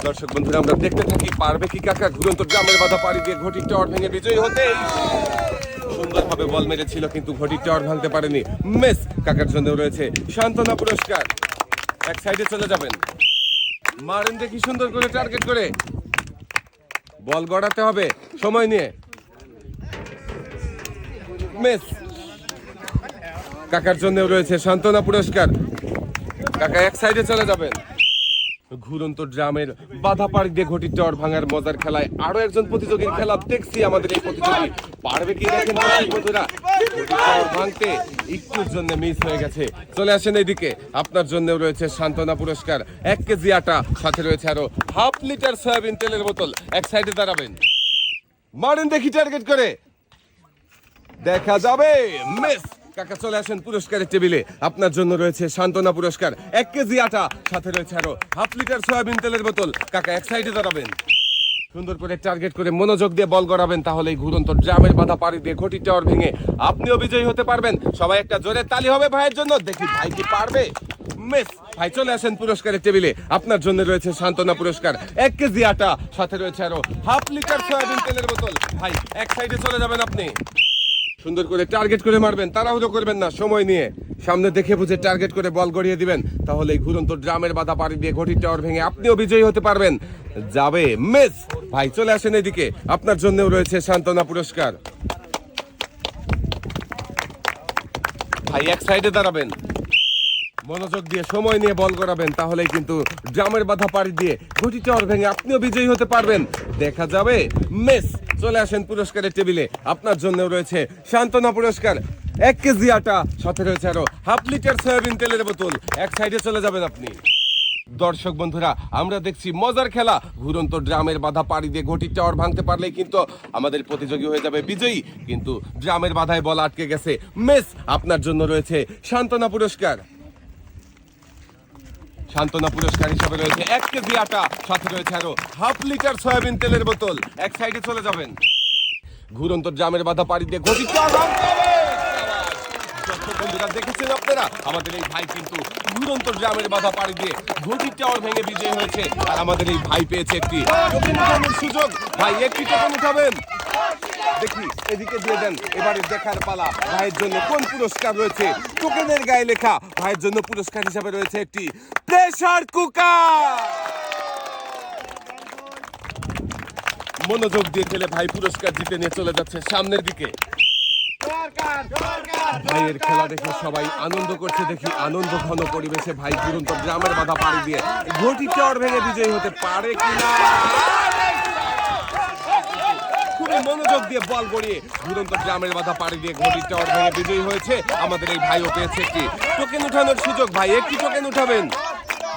দর্শক বন্ধুরা, আমরা দেখতে থাকি পারবে কি কাকা ঘুরন্ত গ্রামের বাধা পাড়ি দিয়ে ঘটির টাওয়ার ভেঙে বিজয়ী হতে। সুন্দরভাবে বল মেরেছিল কিন্তু ঘটির টাওয়ার ভাঙতে পারেনি। মিস কাকার জন্য রয়েছে সান্ত্বনা পুরস্কার। এক সাইডে চলে যাবেন, মারেন দেখি সুন্দর করে টার্গেট করে। বল গড়াতে হবে সময় নিয়ে। মিস কাকার জন্য রয়েছে সান্ত্বনা পুরস্কার। কাকা এক সাইডে চলে যাবেন। ঘুরন্ত ড্রামের বাধা পাড়ি দিয়ে ঘটির টাওয়ার ভাঙার মজার খেলায় আরো একজন প্রতিযোগীর খেলা দেখছি। আমাদের এই প্রতিযোগী পারবে কি দেখেন বন্ধুরা। টাওয়ার ভাঙতে একটুর জন্য মিস হয়ে গেছে। চলে আসেন এইদিকে, আপনার জন্য রয়েছে সান্ত্বনা পুরস্কার। 1 কেজি আটা, সাথে রয়েছে আরো হাফ লিটার সয়াবিন তেলের বোতল। এক সাইডে দাঁড়াবেন, মারেন দেখি টার্গেট করে। দেখা যাবে, মিস। কাকা চলে আসেন পুরস্কারের টেবিলে, আপনার জন্য রয়েছে সান্ত্বনা পুরস্কার। 1 কেজি আটা, সাথে রয়েছে আরো হাফ লিটার সয়াবিন তেলের বোতল। কাকা এক সাইডে দাঁড়াবেন, সুন্দর করে টার্গেট করে মনোযোগ দিয়ে বল গড়াবেন, তাহলে ঘুরন্ত ড্রামের বাধা পাড়ি দিয়ে ঘটির টাওয়ার ভেঙে আপনিও বিজয়ী হতে পারবেন। সবাই একটা জোরে তালি হবে ভাইয়ের জন্য। দেখি ভাই কি পারবে। মিস। ভাই চলে আসেন পুরস্কারের টেবিলে, আপনার জন্য রয়েছে সান্ত্বনা পুরস্কার। 1 কেজি আটা, সাথে রয়েছে আরো হাফ লিটার সয়াবিন তেলের বোতল। ভাই এক সাইডে চলে যাবেন আপনি, সুন্দর করে টার্গেট করে মারবেন, তাড়াহুড়ো করবেন না, সময় নিয়ে সামনে দেখে বুঝে টার্গেট করে বল গড়িয়ে দিবেন, তাহলে এই ঘুরন্ত ড্রামের বাধা পাড়ি দিয়ে ঘটির টাওয়ার ভেঙে আপনিও বিজয়ী হতে পারবেন। যাবে, মিস। ভাই চলে আসেন এদিকে, আপনার জন্যও রয়েছে সান্ত্বনা পুরস্কার। ভাই এক সাইডে দাঁড়াবেন, মনোযোগ দিয়ে সময় নিয়ে বল গড়াবেন, তাহলেই কিন্তু ড্রামের বাধা পাড়ি দিয়ে ঘটির টাওয়ার ভেঙে আপনিও বিজয়ী হতে পারবেন। দেখা যাবে, মিস। চলে আসেন পুরস্কারের টেবিলে, আপনার জন্য রয়েছে সান্ত্বনা পুরস্কার। 1 কেজি আটা, সাথে রয়েছে আরো হাফ লিটার সয়াবিন তেলের বোতল। এক সাইডে চলে যাবেন আপনি। দর্শক বন্ধুরা, আমরা দেখছি মজার খেলা। ঘুরন্ত ড্রামের বাধা পাড়ি দিয়ে ঘটির টাওয়ার ভাঙতে পারলেই কিন্তু আমাদের প্রতিযোগী হয়ে যাবে বিজয়ী, কিন্তু ড্রামের বাধায় বল আটকে গেছে। মিস। আপনার জন্য রয়েছে সান্ত্বনা পুরস্কার। সান্ত্বনা পুরস্কার হিসাবে রয়েছে 1 কেজি আটা, সাথে রয়েছে আরো হাফ লিটার সয়াবিন তেলের বোতল। এক সাইডে চলে যাবেন, ঘুরন্ত ড্রামের বাধা পাড়ি দিয়ে ঘটির টাওয়ার ভাঙতে হবে। দর্শক বন্ধুরা, দেখেছেন আপনারা আমাদের এই ভাই কিন্তু ঘুরন্ত ড্রামের বাধা পাড়ি দিয়ে ঘটির টাওয়ার ভেঙে বিজয়ী হয়েছে, আর আমাদের এই ভাই পেয়েছে একটি টোকেন উঠানোর সুযোগ। ভাই একটি টোকেন উঠাবেন, দেখি এদিকে দিয়ে দেন। এবারে দেখার পালা, ভাইয়ের জন্য কোন পুরস্কার রয়েছে। টোকেনের গায়ে লেখা ভাইয়ের জন্য পুরস্কার হিসাবে রয়েছে একটি প্রেসার কুকার। মনোযোগ দিয়ে খেলে ভাই পুরস্কার জিতে নিয়ে চলে যাচ্ছে সামনের দিকে। ভাইয়ের খেলা দেখে সবাই আনন্দ করছে। দেখি আনন্দ ঘন পরিবেশে ভাই ঘুরন্ত গ্রামের বাধা পাড়ি দিয়ে ঘটির টাওয়ার ভেঙে বিজয়ী হতে পারে কিনা। খুবই মনোযোগ দিয়ে বল গড়িয়ে ঘুরন্ত গ্রামের বাধা পাড়ি দিয়ে ঘটির টাওয়ার ভেঙে বিজয়ী হয়েছে আমাদের এই ভাইও পেয়েছে একটি টোকেন উঠানোর সুযোগ। ভাই একটি টোকেন উঠাবেন,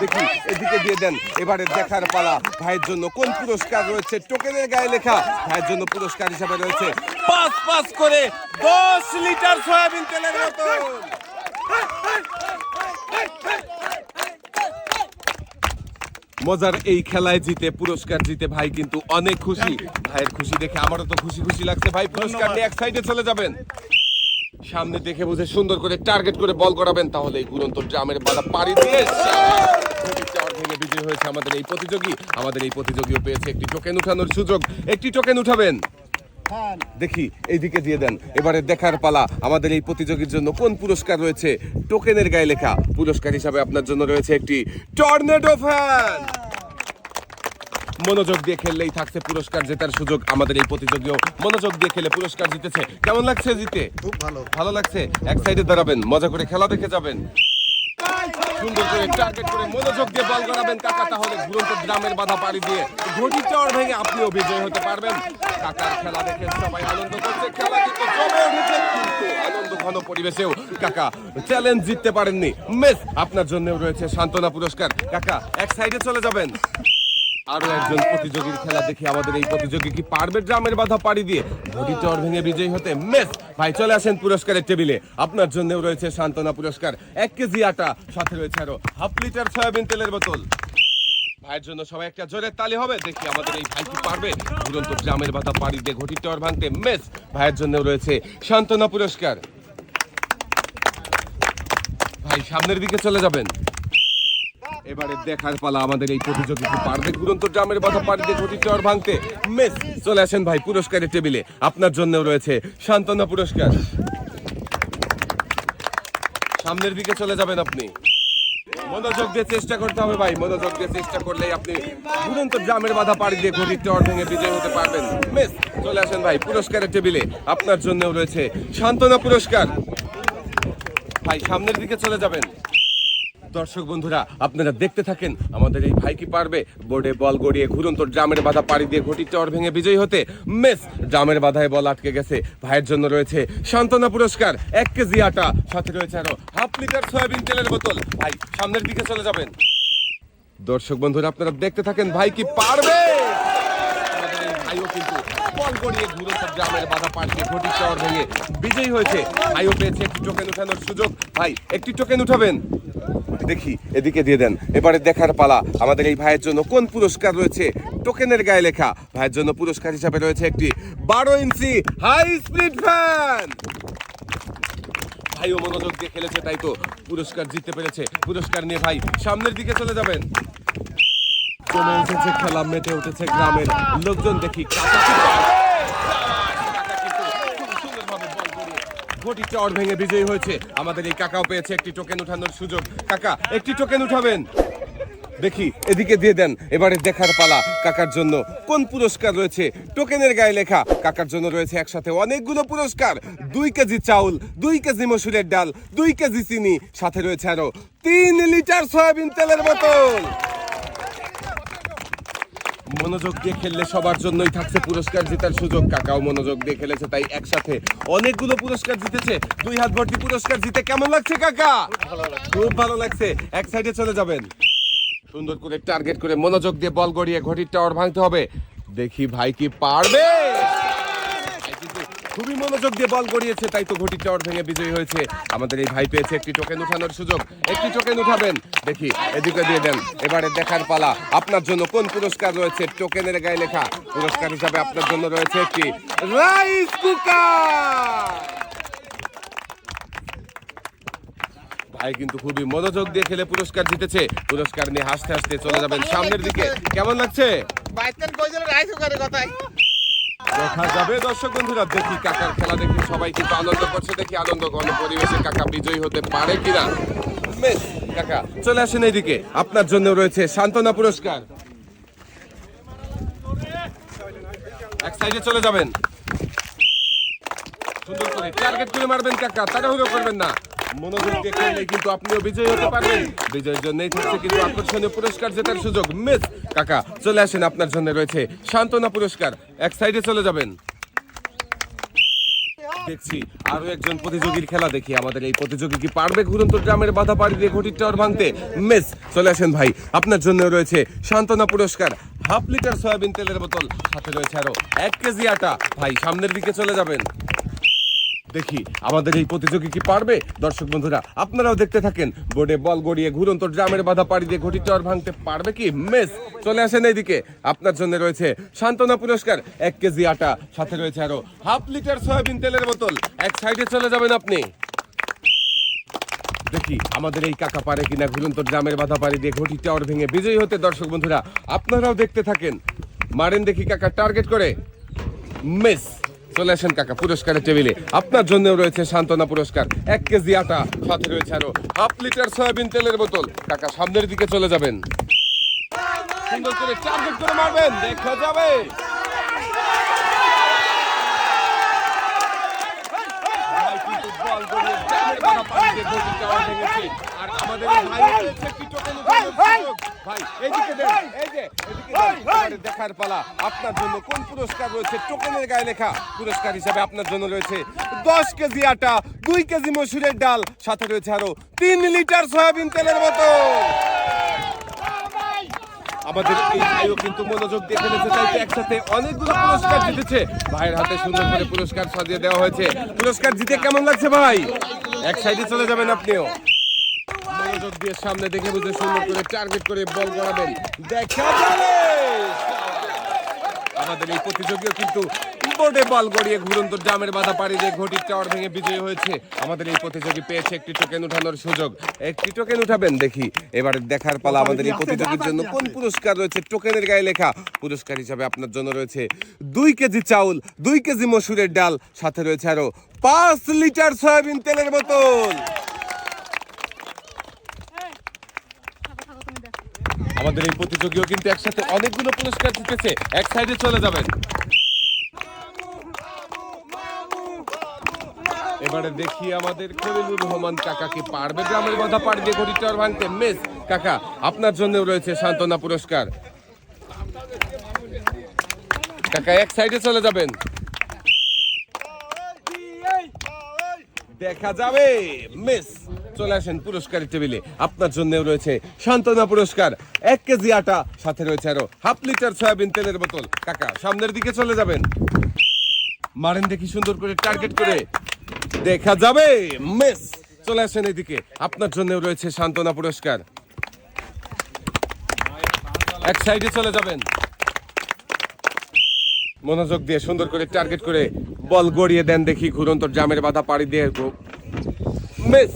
দেখি এদিকে দিয়ে দেন। এবারে দেখার পালা, ভাইয়ের জন্য কোন পুরস্কার রয়েছে। টোকেনের গায়ে লেখা ভাইয়ের জন্য পুরস্কার হিসাবে রয়েছে 5 করে 10 লিটার সয়াবিন তেলের বোতল। মজার এই খেলায় জিতে পুরস্কার জিতে ভাই কিন্তু অনেক খুশি। ভাইয়ের খুশি দেখে আমারও তো খুশি খুশি লাগছে। ভাই পুরস্কার নিয়ে এক সাইডে চলে যাবেন, সামনে দেখে বুঝে সুন্দর করে টার্গেট করে বল করাবেন, তাহলে এই ঘুরন্ত ড্রামের বাধা পাড়ি দিয়ে টাওয়ার ভেঙে বিজয়ী হয়েছে আমাদের এই প্রতিযোগী। আমাদের এই প্রতিযোগীও পেয়েছে একটি টোকেন উঠানোর সুযোগ। একটি টোকেন উঠাবেন, দেখি এইদিকে দিয়ে দেন। এবারে দেখার পালা, আমাদের এই প্রতিযোগীর জন্য কোন পুরস্কার রয়েছে। টোকেনের গায়ে লেখা পুরস্কার হিসাবে আপনার জন্য রয়েছে একটি টর্নেডো ফ্যান। মনোযোগ দিয়ে খেললেই থাকছে পুরস্কার জেতার সুযোগ। আমাদের এই প্রতিযোগীও মনোযোগ দিয়ে খেলে পুরস্কার জিতেছে। কেমন লাগছে জিতে? খুব ভালো। ভালো লাগছে। এক সাইডে দাঁড়াবেন, মজা করে খেলা দেখে যাবেন, সুন্দর করে টার্গেট করে মনোযোগ দিয়ে বল করাবেন কাকা, তাহলে ঘুরন্ত গ্রামের বাধা পাড়ি দিয়ে ঘটির টাওয়ার ভেঙে আপনিও বিজয়ী হতে পারবেন। কাকার খেলা দেখে সবাই আনন্দ করছে, খেলা কিন্তু জমে উঠেছে, কিন্তু আনন্দ ঘন পরিবেশেও কাকা চ্যালেঞ্জ জিততে পারেননি। মিস। আপনার জন্যও রয়েছে সান্ত্বনা পুরস্কার। কাকা এক সাইডে চলে যাবেন। আরো একজন প্রতিযোগীর খেলা দেখে আমাদের এই প্রতিযোগী কি পারবে ড্রামের বাধা পাড়ি দিয়ে ঘটির টাওয়ার ভেঙে বিজয়ী হতে। মিস। ভাই চলে আসেন পুরস্কারের টেবিলে, আপনার জন্যও রয়েছে সান্ত্বনা পুরস্কার। 1 কেজি আটা, সাথে রয়েছে আরো হাফ লিটার সয়াবিন তেলের বোতল। ভাইয়ের জন্য সবাই একটা জোরে তালি হবে। দেখি আমাদের এই ভাই কি পারবে ঘুরন্ত ড্রামের বাধা পাড়ি দিয়ে ঘটির টাওয়ার ভাঙতে। মিস। ভাইয়ের জন্যও রয়েছে সান্ত্বনা পুরস্কার। ভাই সামনের দিকে চলে যাবেন, এবারে দেখার পালা আমাদের এই প্রতিযোগী কি পারবে ঘুরন্ত ড্রামের বাধা পাড়ি দিয়ে ঘটির চর ভাঙতে। মিস চলে আসেন ভাই পুরস্কারের টেবিলে, আপনার জন্য রয়েছে সান্ত্বনা পুরস্কার। সামনের দিকে চলে যাবেন আপনি, মনোযোগ দিয়ে চেষ্টা করতে হবে ভাই, মনোযোগ দিয়ে চেষ্টা করলেই আপনি ঘুরন্ত ড্রামের বাধা পাড়ি দিয়ে ঘটির চর ভেঙে বিজয় হতে পারবেন। মিস চলে আসেন ভাই পুরস্কারের টেবিলে, আপনার জন্য রয়েছে সান্ত্বনা পুরস্কার। ভাই সামনের দিকে চলে যাবেন। দর্শক বন্ধুরা আপনারা দেখতে থাকেন আমাদের এই ভাই কি পারবে বোর্ডে বল গড়িয়ে ঘুরন্ত ড্রামের বাধা পাড়ি দিয়ে ঘটির চর ভেঙে বিজয়ী হতে। মিস ড্রামের বাধায় বল আটকে গেছে, ভাইয়ের জন্য রয়েছে সান্ত্বনা পুরস্কার 1 কেজি আটা, সাথে রয়েছে আরো 1/2 লিটার সয়াবিন তেলের বোতল। ভাই সামনের দিকে চলে যাবেন। দর্শক বন্ধুরা আপনারা দেখতে থাকেন ভাই কি পারবে। আমাদের এই ভাইও কিন্তু বল গড়িয়ে ঘুরন্ত ড্রামের বাধা পাড়ি দিয়ে ঘটির চর ভেঙে বিজয়ী হয়েছে। ভাইও পেয়েছে একটি টোকেন উঠানোর সুযোগ। ভাই একটি টোকেন উঠাবেন, দেখি এদিকে দিয়ে দেন। এবারে দেখার পালা আমাদের এই ভাইয়ের জন্য কোন পুরস্কার রয়েছে। টোকেনের গায়ে লেখা ভাইয়ের জন্য পুরস্কার হিসাবে রয়েছে একটি 12 ইঞ্চি হাই স্পিড ফ্যান। ভাইও মনোযোগ দিয়ে খেলেছে, তাই তো পুরস্কার জিততে পেরেছে। পুরস্কার নিয়ে ভাই সামনের দিকে চলে যাবেন। চলে এসেছে খেলা, মেতে উঠেছে গ্রামের লোকজন। দেখি ঘটি চর ভেঙে বিজয়ী হয়েছে আমাদের এই কাকাও পেয়েছে একটি টোকেন উঠানোর সুযোগ। কাকা একটি টোকেন উঠাবেন, দেখি এদিকে দিয়ে দেন। এবারে দেখার পালা কাকার জন্য কোন পুরস্কার রয়েছে। টোকেনের গায়ে লেখা কাকার জন্য রয়েছে একসাথে অনেকগুলো পুরস্কার। 2 কেজি চাউল, 2 কেজি মসুরের ডাল, 2 কেজি চিনি, সাথে রয়েছে আরো 3 লিটার সয়াবিন তেলের বোতল। মনোযোগ দিয়ে খেললে সবার জন্যই থাকছে পুরস্কার জেতার সুযোগ। কাকাও মনোযোগ দিয়ে খেলেছে, তাই একসাথে অনেকগুলো পুরস্কার জিতেছে। 2 হাত ভর্তি পুরস্কার জিতে কেমন লাগছে কাকা? খুব ভালো লাগছে। এক সাইডে চলে যাবেন, সুন্দর করে টার্গেট করে মনোযোগ দিয়ে বল গড়িয়ে ঘটির টাওয়ার ভাঙতে হবে। দেখি ভাই কি পারবে। ভাই কিন্তু খুবই মনোযোগ দিয়ে বল গড়িয়েছে, তাই তো ঘটির টাওয়ার ভেঙে বিজয়ী হয়েছে। আমাদের এই ভাই পেয়েছে একটি টোকেন উঠানোর সুযোগ। একটি টোকেন উঠাবেন, দেখি এদিকে দিয়ে দেন। এবারে দেখার পালা আপনার জন্য কোন পুরস্কার রয়েছে। টোকেনের গায়ে লেখা পুরস্কার হিসাবে আপনার জন্য রয়েছে একটি রাইস কুকার। ভাই কিন্তু খুবই মনোযোগ দিয়ে খেলে পুরস্কার জিতেছে। পুরস্কার নিয়ে হাসতে হাসতে চলে যাবেন সামনের দিকে। কেমন লাগছে? দেখা যাবে দর্শক বন্ধুরা। দেখি কাকার খেলা দেখি সবাই কিন্তু আনন্দ করছে, দেখি আনন্দ ঘন পরিবেশে কাকা বিজয়ী হতে পারে কিনা। বেশ কাকা চলে আসেন এইদিকে, আপনার জন্য রয়েছে সান্ত্বনা পুরস্কার। এক সাইডে চলে যাবেন, সুন্দর করে টার্গেট করে মারবেন কাকা, তাড়াহুড়ো করবেন না। মনোযোগ দিয়ে খেললে কিন্তু আপনিও বিজয়ী হতে পারবেন। বিজয়ের জন্যই থাকছে কিন্তু আকর্ষণীয় পুরস্কার জেতার সুযোগ। মিস কাকা চলে আসেন, আপনার জন্য রয়েছে সান্ত্বনা পুরস্কার। এক সাইডে চলে যাবেন। দেখছি আরো একজন প্রতিযোগীর খেলা, দেখি আমাদের এই প্রতিযোগী কি পারবে ঘুরন্ত ড্রামের বাধা পাড়ি দিয়ে ঘটির টাওয়ার ভাঙতে। মিস চলে আসেন ভাই, আপনার জন্য রয়েছে সান্ত্বনা পুরস্কার 1/2 লিটার সয়াবিন তেলের বোতল, সাথে রয়েছে আরো 1 কেজি আটা। ভাই সামনের দিকে চলে যাবেন। দেখি আমাদের এই প্রতিযোগী কি পারবে। দর্শক বন্ধুরা আপনারাও দেখতে থাকেন। বোর্ডে বল গড়িয়ে ঘুরন্ত ড্রামের বাধা পাড়ি দিয়ে ঘটির টাওয়ার ভাঙতে পারবে কি। মিস চলে আসেন এইদিকে, আপনার জন্য রয়েছে সান্ত্বনা পুরস্কার 1 কেজি আটা, সাথে রয়েছে আরো 1/2 লিটার সয়াবিন তেলের বোতল। এক সাইডে চলে যাবেন আপনি। দেখি আমাদের এই কাকা পারে কিনা ঘুরন্ত ড্রামের বাধা পাড়ি দিয়ে ঘটির টাওয়ার ভেঙে বিজয়ী হতে। দর্শক বন্ধুরা আপনারাও দেখতে থাকেন, মারেন দেখি কাকা টার্গেট করে। মিস চলে আসেন কাকা পুরস্কারের টেবিলে, আপনার জন্য রয়েছে সান্ত্বনা পুরস্কার 1 কেজি আটা, সাথে রয়েছে আরো 1/2 লিটার সয়াবিন তেলের বোতল। কাকা সামনের দিকে চলে যাবেন, সুন্দর করে টার্গেট করে মারবেন, দেখা যাবে। আর আমাদের দেখার পালা আপনার জন্য কোন পুরস্কার রয়েছে। টোকেনের গায়ে লেখা পুরস্কার হিসাবে আপনার জন্য রয়েছে 10 কেজি আটা, 2 কেজি মসুরের ডাল, সাথে রয়েছে আরো 3 লিটার সয়াবিন তেলের বোতল। আমাদের এই ভাইও কিন্তু মনোযোগ দিয়ে খেলেছে, তাই তো একসাথে অনেকগুলো পুরস্কার জিতেছে। ভাইয়ের হাতে সুন্দর করে পুরস্কার সাজিয়ে দেওয়া হয়েছে। পুরস্কার জিতে কেমন লাগছে ভাই? এক সাইডে চলে যাবেন আপনিও, মনোযোগ দিয়ে সামনে দেখে বুঝে সুন্দর করে টার্গেট করে বল করাবেন, দেখা যাবে। আমাদের এই প্রতিযোগীও কিন্তু বোর্ডে বল গড়িয়ে ঘুরন্ত ড্রামের বাধা পাড়ি দিয়ে ঘটির টাওয়ার ভেঙে বিজয়ী হয়েছে আমাদের এই প্রতিযোগী। পেয়েছে একটি টোকেন উঠানোর সুযোগ। একটি টোকেন উঠাবেন, দেখি এবারে দেখার পালা আমাদের এই প্রতিযোগীর জন্য কোন পুরস্কার রয়েছে। টোকেনের গায়ে লেখা পুরস্কার হিসাবে আপনার জন্য রয়েছে 2 কেজি চাউল, 2 কেজি মসুরের ডাল, সাথে রয়েছে আরো 5 লিটার সয়াবিন তেলের বোতল। আমাদের এই প্রতিযোগীও কিন্তু একসাথে অনেকগুলো পুরস্কার জিতেছে। এক সাইডে চলে যাবেন। এবারে দেখি আমাদের খলিলুর রহমান কাকা কি পারবে গ্রামের বাধা পাড়ি দিয়ে ঘড়ির টাওয়ার ভাঙতে। মিস কাকা, আপনার জন্য রয়েছে সান্ত্বনা পুরস্কার। কাকা এক সাইডে চলে যাবেন। দেখা যাবে। মিস চলে আসেন পুরস্কারের টেবিলে। আপনার জন্য রয়েছে সান্ত্বনা পুরস্কার, 1 কেজি আটা, সাথে রয়েছে আরো 1/2 লিটার সয়াবিন তেলের বোতল। কাকা সামনের দিকে চলে যাবেন। মারেন দেখি সুন্দর করে টার্গেট করে। দেখা যাবে। মিস চলে আসেন এদিকে। আপনার জন্য রয়েছে সান্ত্বনা পুরস্কার। এক সাইডে চলে যাবেন। মনোযোগ দিয়ে সুন্দর করে টার্গেট করে বল গড়িয়ে দেন দেখি ঘুরন্ত জামের বাধা পাড়ি দিয়ে। মিস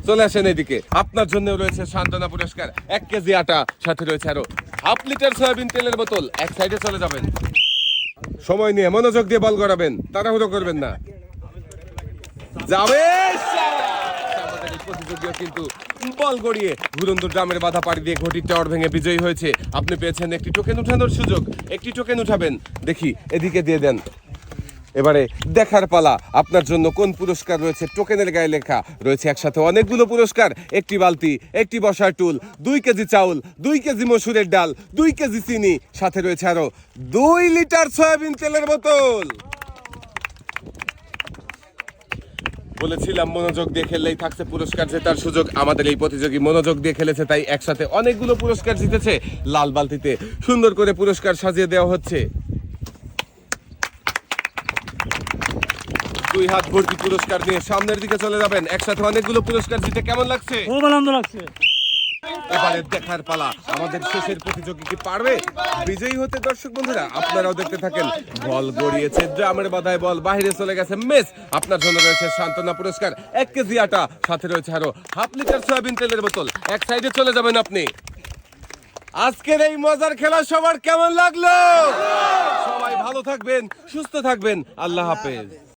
চলে আসেন এদিকে। আপনার জন্য রয়েছে সান্ত্বনা পুরস্কার, 1 কেজি আটা, সাথে রয়েছে আরো 1/2 লিটার সয়াবিন তেলের বোতল। এক সাইডে চলে যাবেন। সময় নিয়ে মনোযোগ দিয়ে বল গড়াবেন, তাড়াহুড়ো করবেন না। যাবে। আমাদের এই প্রতিযোগীও কিন্তু বল গড়িয়ে ঘুরন্ত ড্রামের বাধা পাড়ি দিয়ে ঘটির টাওয়ার ভেঙে বিজয়ী হয়েছে। আপনি পেয়েছেন একটি টোকেন উঠানোর সুযোগ। একটি টোকেন উঠাবেন, দেখি এদিকে দিয়ে দেন। এবারে দেখার পালা আপনার জন্য কোন পুরস্কার রয়েছে। টোকেনের গায়ে লেখা রয়েছে একসাথে অনেকগুলো পুরস্কার। একটি বালতি, একটি বসার টুল, 2 কেজি চাউল, 2 কেজি মসুরের ডাল, 2 কেজি চিনি, সাথে রয়েছে আরো 2 লিটার সয়াবিন তেলের বোতল। বলেছিলাম মনোযোগ দিয়ে খেললেই থাকছে পুরস্কার জেতার সুযোগ। আমাদের এই প্রতিযোগী মনোযোগ দিয়ে খেলেছে, তাই একসাথে অনেকগুলো পুরস্কার জিতেছে। লাল বালতিতে সুন্দর করে পুরস্কার সাজিয়ে দেওয়া হচ্ছে। 2 হাত ভর্তি পুরস্কার নিয়ে সামনের দিকে চলে যাবেন। একসাথে অনেকগুলো পুরস্কার জিতে কেমন লাগছে? খুব আনন্দ লাগছে। এবারে দেখার পালা আমাদের শেষের প্রতিযোগী কি পারবে বিজয়ী হতে। দর্শক বন্ধুরা আপনারাও দেখতে থাকেন। বল গড়িয়েছে ড্রামের বাধায়, বল বাইরে চলে গেছে। মিস আপনার জন্য রয়েছে সান্ত্বনা পুরস্কার, 1 কেজি আটা, সাথে রয়েছে আরো 1/2 লিটার সয়াবিন তেলের বোতল। এক সাইডে চলে যাবেন আপনি। আজকের এই মজার খেলা সবার কেমন লাগলো? সবাই ভালো থাকবেন, সুস্থ থাকবেন। আল্লাহ হাফেজ।